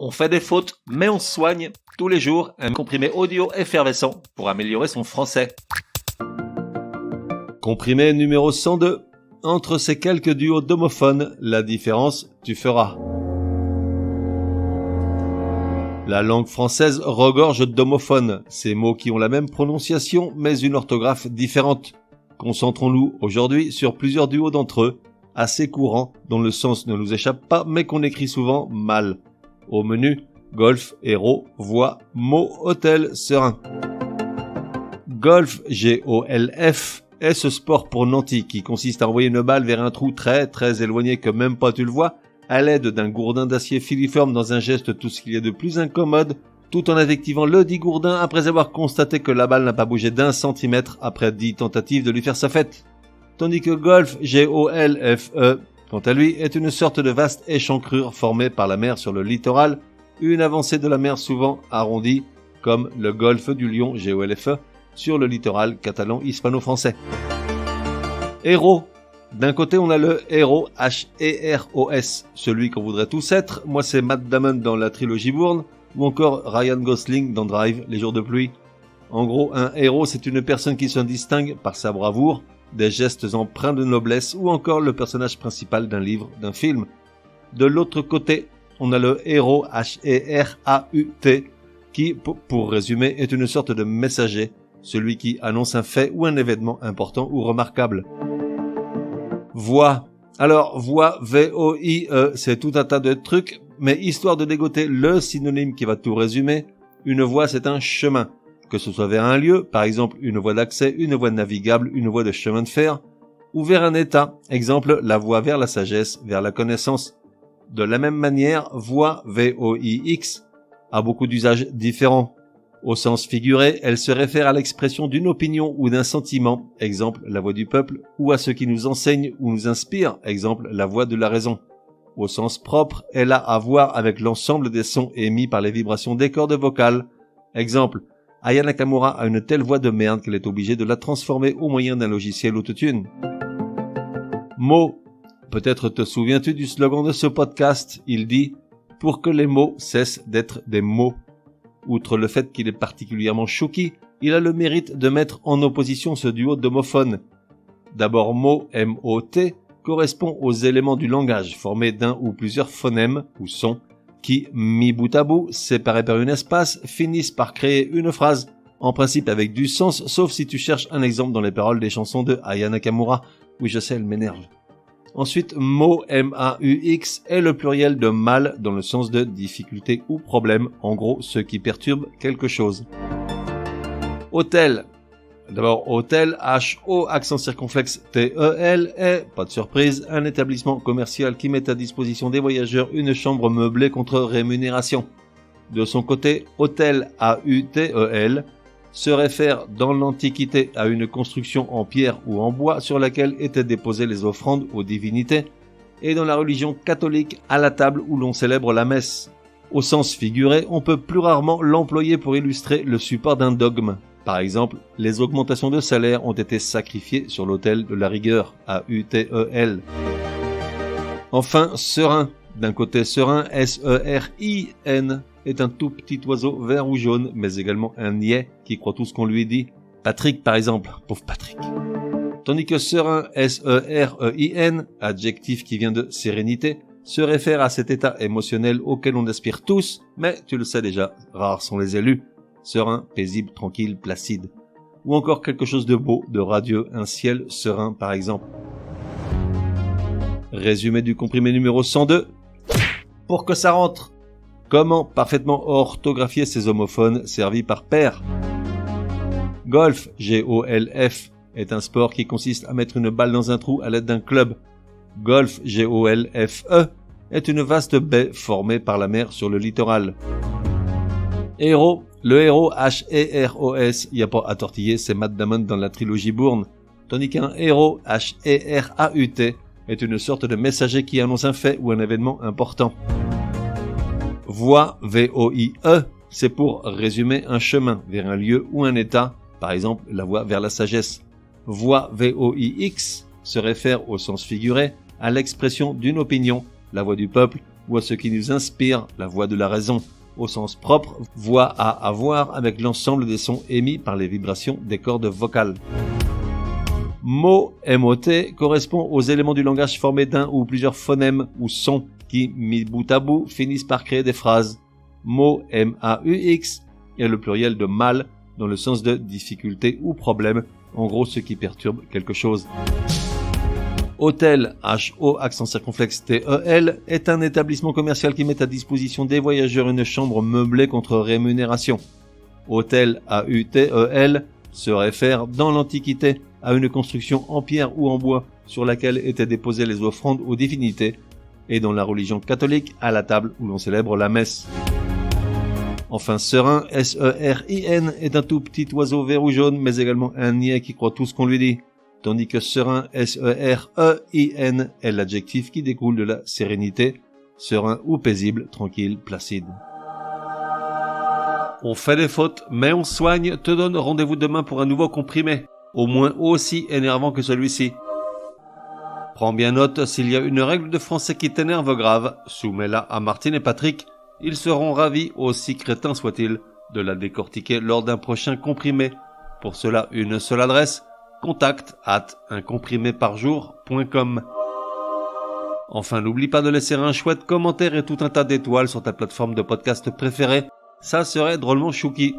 On fait des fautes, mais on se soigne. Tous les jours, un comprimé audio effervescent pour améliorer son français. Comprimé numéro 102. Entre ces quelques duos d'homophones, la différence, tu feras. La langue française regorge d'homophones, ces mots qui ont la même prononciation mais une orthographe différente. Concentrons-nous aujourd'hui sur plusieurs duos d'entre eux, assez courants, dont le sens ne nous échappe pas mais qu'on écrit souvent mal. Au menu, golf, héros, voix, mot, hôtel, serein. Golf, G-O-L-F, est ce sport pour nantis qui consiste à envoyer une balle vers un trou très éloigné que même pas tu le vois, à l'aide d'un gourdin d'acier filiforme dans un geste tout ce qu'il y a de plus incommode, tout en invectivant le dit gourdin après avoir constaté que la balle n'a pas bougé d'1 centimètre après 10 tentatives de lui faire sa fête. Tandis que golf, G-O-L-F-E, quant à lui, est une sorte de vaste échancrure formée par la mer sur le littoral, une avancée de la mer souvent arrondie, comme le golfe du Lion, G-O-L-F-E, sur le littoral catalan hispano-français. Héros. D'un côté, on a le héros, H-E-R-O-S, celui qu'on voudrait tous être. Moi, c'est Matt Damon dans la trilogie Bourne, ou encore Ryan Gosling dans Drive, les jours de pluie. En gros, un héros, c'est une personne qui se distingue par sa bravoure, des gestes empreints de noblesse, ou encore le personnage principal d'un livre, d'un film. De l'autre côté, on a le héros, H-E-R-A-U-T, qui, pour résumer, est une sorte de messager, celui qui annonce un fait ou un événement important ou remarquable. Voix. Alors, voix, V-O-I-E, c'est tout un tas de trucs, mais histoire de dégoter le synonyme qui va tout résumer, une voie c'est un chemin. Que ce soit vers un lieu, par exemple une voie d'accès, une voie navigable, une voie de chemin de fer, ou vers un état, exemple la voie vers la sagesse, vers la connaissance. De la même manière, voix, V-O-I-X, a beaucoup d'usages différents. Au sens figuré, elle se réfère à l'expression d'une opinion ou d'un sentiment, exemple la voix du peuple, ou à ce qui nous enseigne ou nous inspire, exemple la voix de la raison. Au sens propre, elle a à voir avec l'ensemble des sons émis par les vibrations des cordes vocales, exemple Aya Nakamura a une telle voix de merde qu'elle est obligée de la transformer au moyen d'un logiciel autotune. Mots. Peut-être te souviens-tu du slogan de ce podcast, il dit « Pour que les mots cessent d'être des mots ». Outre le fait qu'il est particulièrement chouki, il a le mérite de mettre en opposition ce duo d'homophones. D'abord, mot, M-O-T, correspond aux éléments du langage formés d'un ou plusieurs phonèmes ou sons qui, mis bout à bout, séparés par une espace, finissent par créer une phrase, en principe avec du sens, sauf si tu cherches un exemple dans les paroles des chansons de Aya Nakamura. Oui, je sais, elle m'énerve. Ensuite, mot, M-A-U-X, est le pluriel de mal dans le sens de difficulté ou problème, en gros, ce qui perturbe quelque chose. Hôtel. D'abord, hôtel, H-O, accent circonflexe, T-E-L, est, pas de surprise, un établissement commercial qui met à disposition des voyageurs une chambre meublée contre rémunération. De son côté, hôtel, A-U-T-E-L, se réfère dans l'Antiquité à une construction en pierre ou en bois sur laquelle étaient déposées les offrandes aux divinités, et dans la religion catholique à la table où l'on célèbre la messe. Au sens figuré, on peut plus rarement l'employer pour illustrer le support d'un dogme. Par exemple, les augmentations de salaire ont été sacrifiées sur l'autel de la rigueur, A-U-T-E-L. Enfin, serein. D'un côté, serein, S-E-R-I-N, est un tout petit oiseau vert ou jaune, mais également un niais qui croit tout ce qu'on lui dit. Patrick, par exemple, pauvre Patrick. Tandis que serein, S-E-R-E-I-N, adjectif qui vient de sérénité, se réfère à cet état émotionnel auquel on aspire tous, mais tu le sais déjà, rares sont les élus. Serein, paisible, tranquille, placide. Ou encore quelque chose de beau, de radieux, un ciel serein par exemple. Résumé du comprimé numéro 102. Pour que ça rentre. Comment parfaitement orthographier ces homophones servis par pair. Golf, G-O-L-F, est un sport qui consiste à mettre une balle dans un trou à l'aide d'un club. Golf, G-O-L-F-E, est une vaste baie formée par la mer sur le littoral. Héros, le héros H-E-R-O-S, y a pas à tortiller, c'est Matt Damon dans la trilogie Bourne, tandis qu'un héros H-E-R-A-U-T est une sorte de messager qui annonce un fait ou un événement important. Voie, V-O-I-E, c'est pour résumer un chemin vers un lieu ou un état, par exemple la voie vers la sagesse. Voie, V-O-I-X, se réfère au sens figuré à l'expression d'une opinion, la voix du peuple, ou à ce qui nous inspire, la voix de la raison, au sens propre, voix à avoir avec l'ensemble des sons émis par les vibrations des cordes vocales. Mot, MOT, correspond aux éléments du langage formés d'un ou plusieurs phonèmes ou sons qui, mis bout à bout, finissent par créer des phrases. Mot, MAUX, est le pluriel de mal, dans le sens de difficulté ou problème, en gros ce qui perturbe quelque chose. Hôtel, HO, accent circonflexe TEL, est un établissement commercial qui met à disposition des voyageurs une chambre meublée contre rémunération. Hôtel, AUTEL, se réfère dans l'Antiquité à une construction en pierre ou en bois sur laquelle étaient déposées les offrandes aux divinités, et dans la religion catholique à la table où l'on célèbre la messe. Enfin, serein, SERIN, est un tout petit oiseau vert ou jaune, mais également un niais qui croit tout ce qu'on lui dit. Tandis que serein, SEREIN, est l'adjectif qui découle de la sérénité, serein ou paisible, tranquille, placide. On fait des fautes, mais on soigne, te donne rendez-vous demain pour un nouveau comprimé, au moins aussi énervant que celui-ci. Prends bien note, s'il y a une règle de français qui t'énerve grave, soumets-la à Martine et Patrick, ils seront ravis, aussi crétins soient-ils, de la décortiquer lors d'un prochain comprimé. Pour cela, une seule adresse, contact@uncompriméparjour.com. Enfin, n'oublie pas de laisser un chouette commentaire et tout un tas d'étoiles sur ta plateforme de podcast préférée, ça serait drôlement chouki.